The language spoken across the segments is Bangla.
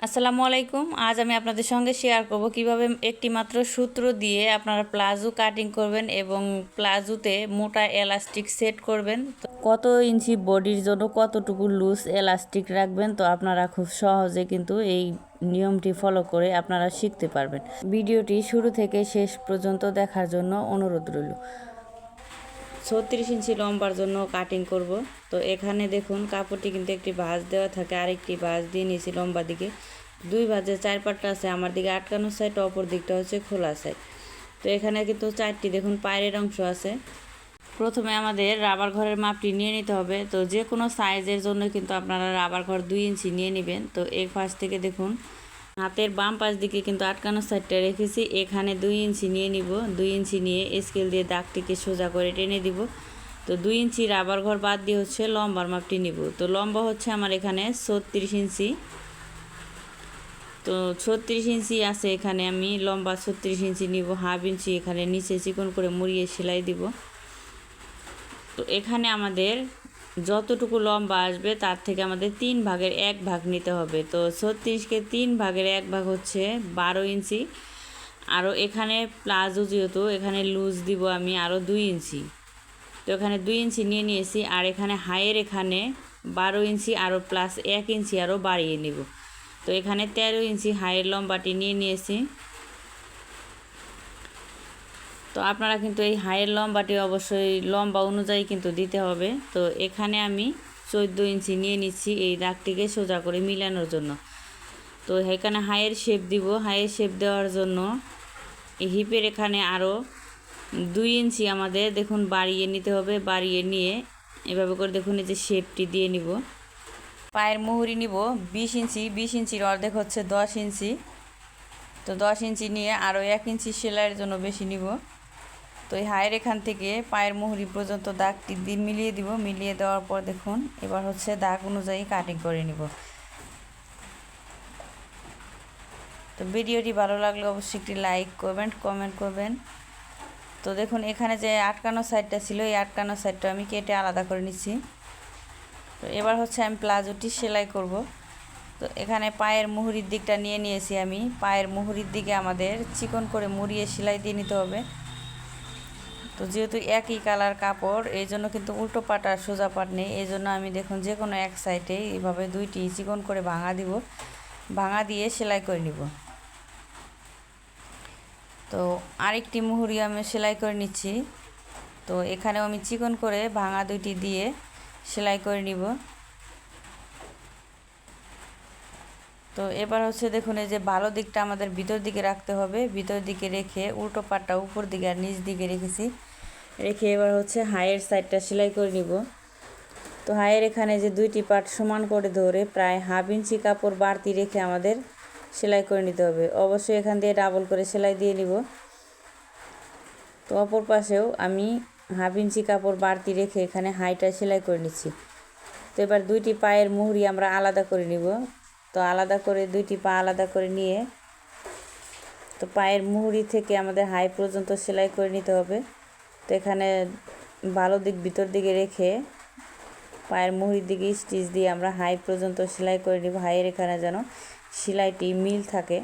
আসসালামু আলাইকুম। আজ আমি আপনাদের সঙ্গে শেয়ার করব কিভাবে একটি মাত্র সূত্র দিয়ে আপনারা প্লাজো কাটিং করবেন এবং প্লাজোতে মোটা এলাস্টিক সেট করবেন। তো কত ইঞ্চি বডির জন্য কতটুকু লুজ এলাস্টিক রাখবেন, তো আপনারা খুব সহজে কিন্তু এই নিয়মটি ফলো করে আপনারা শিখতে পারবেন। ভিডিওটি শুরু থেকে শেষ পর্যন্ত দেখার জন্য অনুরোধ রইল। 36 ইঞ্চি লম্বার জন্য কাটিং করব। তো এখানে দেখুন কাপড়টি কিন্তু একটি ভাঁজ দেওয়া থাকে, আরেকটি ভাঁজ দিয়ে নিয়েছি লম্বা দিকে। দুই ভাঁজে 4 পাটটা আছে, আমার দিকে আটকানো সাইড, অপর দিকটা হচ্ছে খোলা সাইড। তো এখানে কিন্তু 4টি দেখুন পায়ের অংশ আছে। প্রথমে আমাদের রাবার ঘরের মাপটি নিয়ে নিতে হবে। তো যে কোনো সাইজের জন্য কিন্তু আপনারা রাবার ঘর 2 ইঞ্চি নিয়ে নেবেন। তো এই পাশ থেকে দেখুন হাতের বাম পাশ দিকে কিন্তু আটকানো সাইডটা রেখেছি, এখানে 2 ইঞ্চি নিয়ে নিব। 2 ইঞ্চি নিয়ে স্কেল দিয়ে দাগটিকে সোজা করে টেনে দিব। তো 2 ইঞ্চি রাবার ঘর বাদ দিয়ে হচ্ছে লম্বার মাপটি নিব। তো লম্বা হচ্ছে আমার এখানে 36 ইঞ্চি। তো 36 ইঞ্চি আছে এখানে, আমি লম্বা 36 ইঞ্চি নিব। হাফ ইঞ্চি এখানে নিচে চিকন করে মুড়িয়ে সেলাই দিব। তো এখানে আমাদের যতটুকু লম্বা আসবে তার থেকে আমাদের 3 ভাগের 1 ভাগ নিতে হবে। তো 36কে 3 ভাগের 1 ভাগ হচ্ছে 12 ইঞ্চি। আরও এখানে প্লাজো যেহেতু এখানে লুজ দিব আমি আরও 2 ইঞ্চি। তো এখানে 2 ইঞ্চি নিয়ে নিয়েছি, আর এখানে হাইয়ের এখানে 12 ইঞ্চি আরও প্লাস 1 ইঞ্চি আরও বাড়িয়ে নিব। তো এখানে 13 ইঞ্চি হাইয়ের লম্বাটি নিয়ে নিয়েছি। তো আপনারা কিন্তু এই হাইয়ের লম্বাটি অবশ্যই লম্বা অনুযায়ী কিন্তু দিতে হবে। তো এখানে আমি 14 ইঞ্চি নিয়ে নিচ্ছি এই দাগটিকে সোজা করে মিলানোর জন্য। তো এখানে হাইয়ের শেপ দিব। হাইয়ের শেপ দেওয়ার জন্য এই হিপের এখানে আরও 2 ইঞ্চি আমাদের দেখুন বাড়িয়ে নিতে হবে। বাড়িয়ে নিয়ে এভাবে করে দেখুন এই যে শেপটি দিয়ে নিব। পায়ের মুহুরি নিব 20 ইঞ্চি। 20 ইঞ্চির অর্ধেক হচ্ছে 10 ইঞ্চি। তো 10 ইঞ্চি নিয়ে আরও 1 ইঞ্চি সেলাইয়ের জন্য বেশি নিব। তো এই হাইয়ের এখান থেকে পায়ের মুহুরি পর্যন্ত দাগটি দিয়ে মিলিয়ে দিব। মিলিয়ে দেওয়ার পর দেখুন এবার হচ্ছে দাগ অনুযায়ী কাটিং করে নিব। তো ভিডিওটি ভালো লাগলে অবশ্যই একটি লাইক করবেন, কমেন্ট করবেন। তো দেখুন এখানে যে আটকানো সাইডটা ছিল, এই আটকানো সাইডটা আমি কেটে আলাদা করে নিচ্ছি। তো এবার হচ্ছে আমি প্লাজোটি সেলাই করব। তো এখানে পায়ের মুহুরির দিকটা নিয়ে নিয়েছি আমি। পায়ের মুহুরির দিকে আমাদের চিকন করে মুড়িয়ে সেলাই দিয়ে নিতে হবে। তো যেহেতু একই কালার কাপড়, এই জন্য কিন্তু উল্টো পাট আর সোজা পাট নেই। এই জন্য আমি দেখুন যে কোনো এক সাইডে এইভাবে 2টি চিকন করে ভাঙা দিব। ভাঙা দিয়ে সেলাই করে নিব। তো আরেকটি মুহুরি আমি সেলাই করে নিচ্ছি। তো এখানেও আমি চিকন করে ভাঙা 2টি দিয়ে সেলাই করে নিব। তো এবার হচ্ছে দেখুন এই যে ভালো দিকটা আমাদের ভিতর দিকে রাখতে হবে। ভিতর দিকে রেখে উল্টো পাটটা উপর দিকে আর নিচ দিকে রেখেছি। রেখে এবার হচ্ছে হাইয়ের সাইডটা সেলাই করে নিব। তো হাইয়ের এখানে যে 2টি পাট সমান করে ধরে প্রায় হাফ ইঞ্চি কাপড় বাড়তি রেখে আমাদের সেলাই করে নিতে হবে। অবশ্যই এখান দিয়ে ডাবল করে সেলাই দিয়ে নিব। তো অপর পাশেও আমি হাফ ইঞ্চি কাপড় বাড়তি রেখে এখানে হাইটা সেলাই করে নিচ্ছি। তো এবার 2টি পায়ের মুহুরি আমরা আলাদা করে নিব। তো আলাদা করে 2টি পা আলাদা করে নিয়ে তো পায়ের মুহুরি থেকে আমাদের হাই পর্যন্ত সেলাই করে নিতে হবে। তো এখানে ভালো দিক ভিতর দিকে রেখে পায়ের মুহুরির দিকে স্টিচ দিয়ে আমরা হাই পর্যন্ত সেলাই করে নিব। হাইয়ের এখানে যেন সেলাইটি মিল থাকে।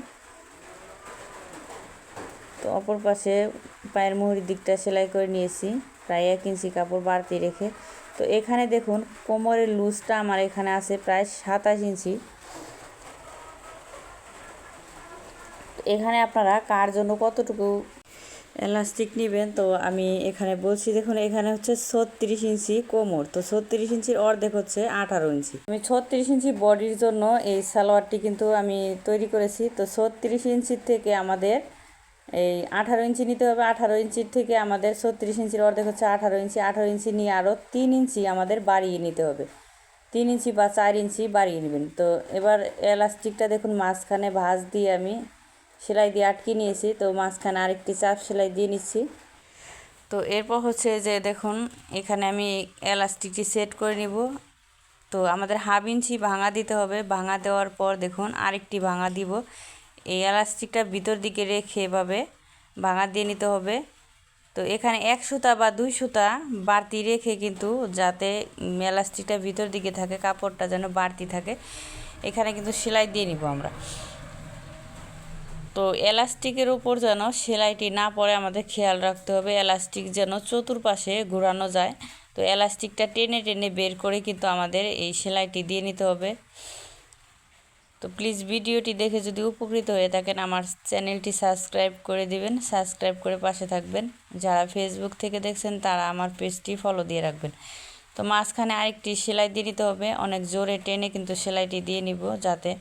তো অপর পাশে পায়ের মুহুরির দিকটা সেলাই করে নিয়েছি প্রায় 1 ইঞ্চি কাপড় বাড়তি রেখে। তো এখানে দেখুন কোমরের লুজটা আমার এখানে আছে প্রায় 27 ইঞ্চি। এখানে আপনারা কার জন্য কতটুকু এলাস্টিক নেবেন তো আমি এখানে বলছি। দেখুন এখানে হচ্ছে 36 ইঞ্চি কোমর। তো 36 ইঞ্চির অর্ধেক হচ্ছে 18 ইঞ্চি। আমি 36 ইঞ্চি বডির জন্য এই সালোয়ারটি কিন্তু আমি তৈরি করেছি। তো 36 ইঞ্চির থেকে আমাদের এই 18 ইঞ্চি নিতে হবে। 18 ইঞ্চির থেকে আমাদের 36 ইঞ্চির অর্ধেক হচ্ছে 18 ইঞ্চি। 18 ইঞ্চি নিয়ে আরও 3 ইঞ্চি আমাদের বাড়িয়ে নিতে হবে। 3 ইঞ্চি বা 4 ইঞ্চি বাড়িয়ে নেবেন। তো এবার এলাস্টিকটা দেখুন মাঝখানে ভাঁজ দিয়ে আমি সেলাই দিয়ে আটকে নিয়েছি। তো মাঝখানে আরেকটি চাপ সেলাই দিয়ে নিচ্ছি। তো এরপর হচ্ছে যে দেখুন এখানে আমি এলাস্টিকটি সেট করে নিব। তো আমাদের হাফ ইঞ্চি ভাঙা দিতে হবে। ভাঙা দেওয়ার পর দেখুন আরেকটি ভাঙা দিব। এই এলাস্টিকটা ভিতর দিকে রেখে এভাবে ভাঙা দিয়ে নিতে হবে। তো এখানে 1 সুতা বা 2 সুতা বাড়তি রেখে কিন্তু যাতে এলাস্টিকটা ভিতর দিকে থাকে, কাপড়টা যেন বাড়তি থাকে, এখানে কিন্তু সেলাই দিয়ে নিব আমরা। তো এলাস্টিকের উপর যেন সেলাইটি না পড়ে আমাদের খেয়াল রাখতে হবে, এলাস্টিক যেন চতুর্পাশে ঘোরানো যায়। তো এলাস্টিকটা টেনে টেনে বের করে কিন্তু আমাদের এই সেলাইটি দিয়ে নিতে হবে। তো প্লিজ ভিডিওটি দেখে যদি উপকৃত হয়ে থাকেন আমার চ্যানেলটি সাবস্ক্রাইব করে দিবেন, সাবস্ক্রাইব করে পাশে থাকবেন। যারা ফেসবুক থেকে দেখছেন তারা আমার পেজটি ফলো দিয়ে রাখবেন। তো মাঝখানে আরেকটি সেলাই দিয়ে নিতে হবে, অনেক জোরে টেনে কিন্তু সেলাইটি দিয়ে নিব যাতে